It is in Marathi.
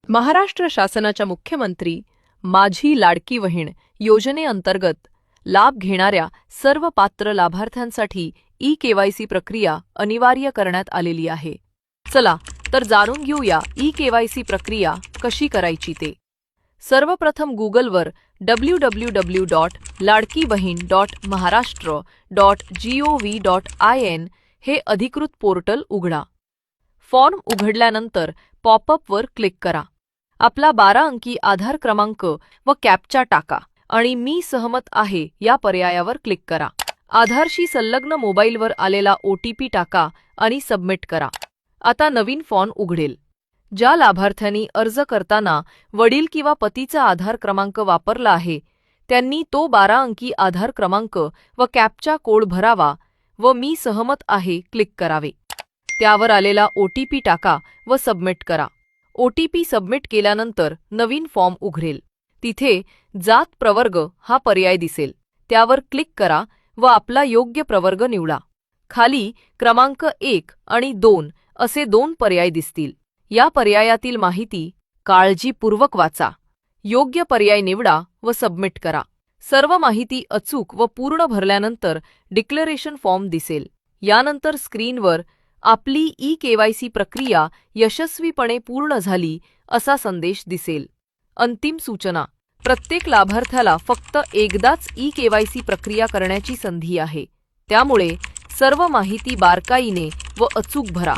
महाराष्ट्र शासनाच्या मुख्यमंत्री माझी लाडकी बहीण योजनेअंतर्गत लाभ घेणाऱ्या सर्व पात्र लाभार्थ्यांसाठी ई-केवायसी प्रक्रिया अनिवार्य करण्यात आलेली आहे. चला तर जाणून घेऊया ई-केवायसी प्रक्रिया कशी करायची ते. सर्वप्रथम गूगलवर www.ladkibahin.maharashtra.gov.in हे अधिकृत पोर्टल उघडा. फॉर्म उघडल्यानंतर पॉपअपवर क्लिक करा. आपला 12 अंकी आधार क्रमांक व कॅप्चा टाका आणि मी सहमत आहे या पर्यायावर क्लिक करा. आधारशी संलग्न मोबाईलवर आलेला OTP टाका आणि सबमिट करा. आता नवीन फॉर्म उघडेल. ज्या लाभार्थ्यांनी अर्ज करताना वडील किंवा पतीचा आधार क्रमांक वापरला आहे त्यांनी तो 12 अंकी आधार क्रमांक व कॅप्चा कोड भरावा व मी सहमत आहे क्लिक करावे. त्यावर आलेला OTP टाका व सबमिट करा. OTP सबमिट केल्यानंतर नवीन फॉर्म उघडेल. तिथे जात प्रवर्ग हा पर्याय दिसेल. त्यावर क्लिक करा व आपला योग्य प्रवर्ग निवडा. खाली क्रमांक 1 आणि 2 असे 2 पर्याय दिसतील. या पर्यायातील माहिती काळजीपूर्वक वाचा. योग्य पर्याय निवडा व सबमिट करा. सर्व माहिती अचूक व पूर्ण भरल्यानंतर डिक्लेरेशन फॉर्म दिसेल. यानंतर स्क्रीनवर आपली ई-केवायसी प्रक्रिया यशस्वीपणे पूर्ण झाली असा संदेश दिसेल. अंतिम सूचना: प्रत्येक लाभार्थ्याला फक्त एकदाच ई-केवायसी प्रक्रिया करण्याची संधी आहे. त्यामुळे सर्व माहिती बारकाईने व अचूक भरा.